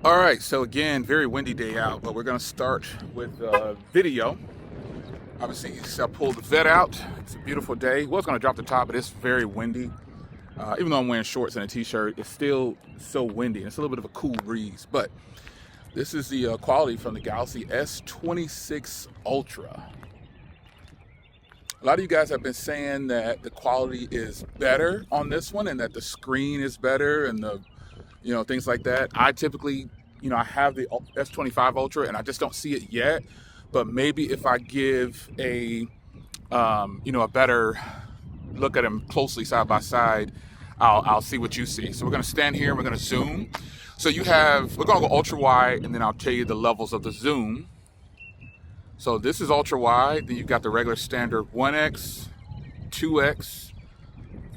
All right, so again, very windy day out, but we're gonna start with video. Obviously, I pulled the vet out. It's a beautiful day. Was gonna drop the top, but it's very windy. Even though I'm wearing shorts and a t-shirt, it's still so windy. And it's a little bit of a cool breeze, but this is the quality from the Galaxy S26 Ultra. A lot of you guys have been saying that the quality is better on this one and that the screen is better and the things like that. I typically, I have the S25 Ultra and I just don't see it yet. But maybe if I give a better look at them closely side by side, I'll see what you see. So we're gonna stand here and we're gonna zoom. So we're gonna go ultra wide and then I'll tell you the levels of the zoom. So this is ultra wide, then you've got the regular standard 1x, 2x,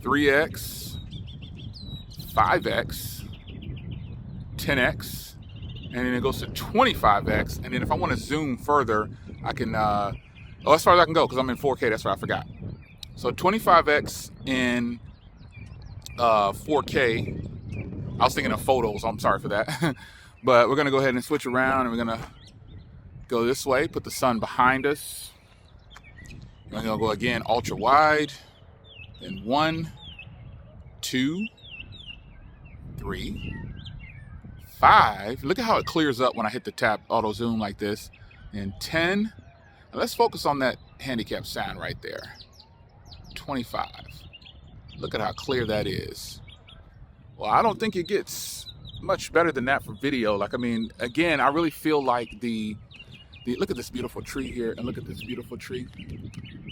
3x, 5x, 10x, and then it goes to 25x. And then if I want to zoom further, I can, as far as I can go, because I'm in 4K, that's what I forgot. So 25x in 4K. I was thinking of photos, I'm sorry for that. But we're going to go ahead and switch around, and we're going to go this way, put the sun behind us. We're going to go again, ultra wide. Then 1, 2, 3, 5. Look at how it clears up when I hit the tap auto zoom like this. And 10. Now let's focus on that handicap sign right there. 25. Look at how clear that is. Well, I don't think it gets much better than that for video. Again, I really feel like look at this beautiful tree here and look at this beautiful tree.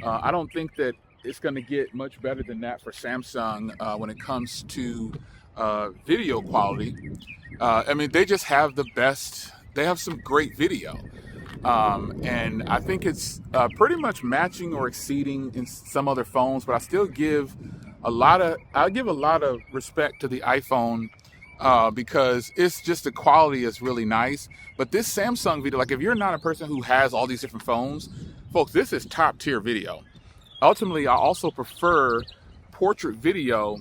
I don't think that it's going to get much better than that for Samsung when it comes to video quality. They just have the best. They have some great video, and I think it's pretty much matching or exceeding in some other phones. But I still give a lot of respect to the iPhone because it's just the quality is really nice. But this Samsung video, like if you're not a person who has all these different phones, folks, this is top tier video. Ultimately, I also prefer portrait video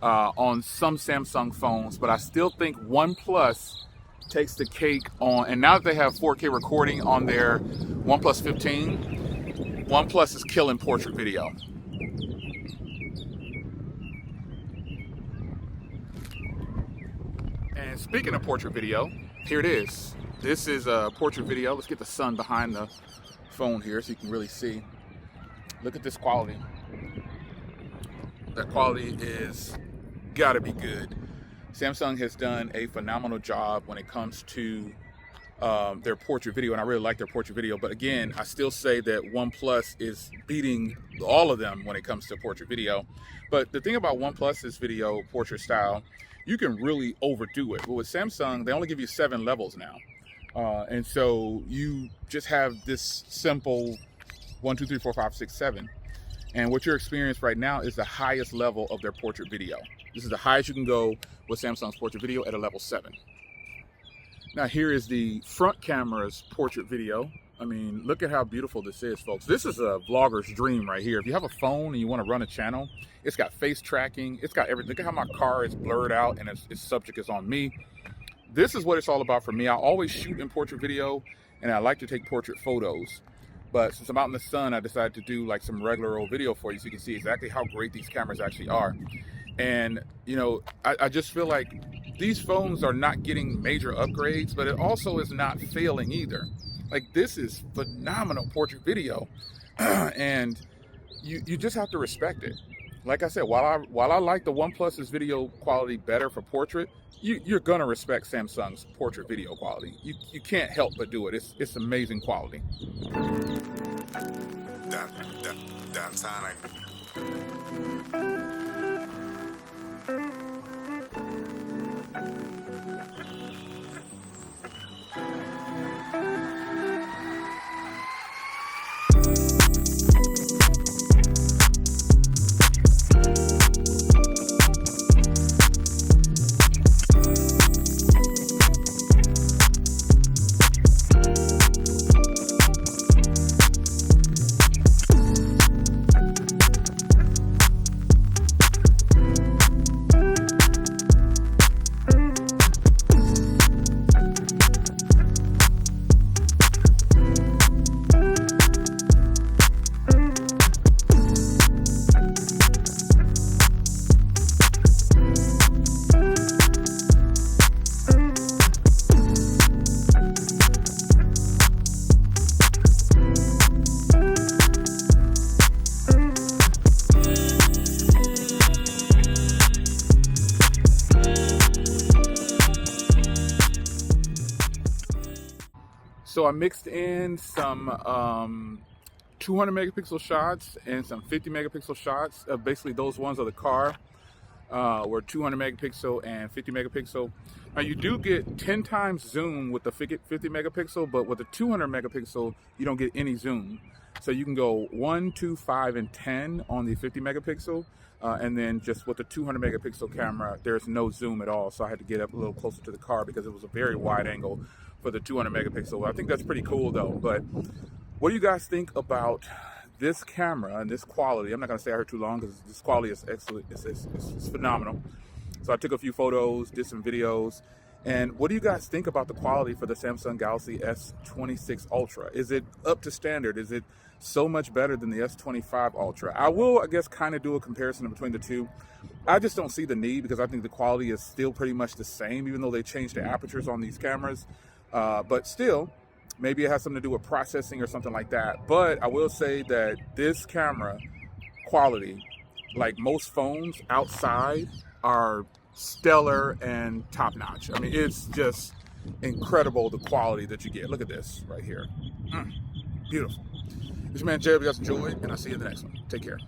on some Samsung phones, but I still think OnePlus takes the cake on, and now that they have 4K recording on their OnePlus 15, OnePlus is killing portrait video. And speaking of portrait video, here it is. This is a portrait video. Let's get the sun behind the phone here so you can really see. Look at this quality. That quality is gotta be good. Samsung has done a phenomenal job when it comes to their portrait video, and I really like their portrait video. But again, I still say that OnePlus is beating all of them when it comes to portrait video. But the thing about OnePlus's video portrait style, you can really overdo it. But with Samsung, they only give you 7 levels now. And so you just have this simple 1, 2, 3, 4, 5, 6, 7. And what you're experiencing right now is the highest level of their portrait video. This is the highest you can go with Samsung's portrait video at a level 7. Now here is the front camera's portrait video. Look at how beautiful this is, folks. This is a vlogger's dream right here. If you have a phone and you want to run a channel, it's got face tracking, it's got everything. Look at how my car is blurred out and its subject is on me. This is what it's all about for me. I always shoot in portrait video and I like to take portrait photos. But since I'm out in the sun, I decided to do like some regular old video for you so you can see exactly how great these cameras actually are. And, I just feel like these phones are not getting major upgrades, but it also is not failing either. Like, this is phenomenal portrait video. And you just have to respect it. Like I said, while I like the OnePlus's video quality better for portrait, you're gonna respect Samsung's portrait video quality. You can't help but do it. It's amazing quality. Downtown. So I mixed in some 200 megapixel shots and some 50 megapixel shots. Basically, those ones of the car were 200 megapixel and 50 megapixel. Now you do get 10 times zoom with the 50 megapixel, but with the 200 megapixel, you don't get any zoom. So you can go 1, 2, 5, and 10 on the 50 megapixel. And then just with the 200 megapixel camera, there's no zoom at all. So I had to get up a little closer to the car because it was a very wide angle for the 200 megapixel. I think that's pretty cool though. But what do you guys think about this camera and this quality? I'm not going to stay out here too long because this quality is excellent. It's phenomenal. So I took a few photos, did some videos. And what do you guys think about the quality for the Samsung Galaxy S26 Ultra? Is it up to standard? Is it so much better than the S25 Ultra? I will, I guess, kind of do a comparison between the two. I just don't see the need because I think the quality is still pretty much the same, even though they changed the apertures on these cameras. But still, maybe it has something to do with processing or something like that. But I will say that this camera quality, like most phones outside, are stellar and top-notch. I mean, it's just incredible the quality that you get. Look at this right here. Beautiful. This is your man Jared. You guys enjoyed, and I'll see you in the next one. Take care.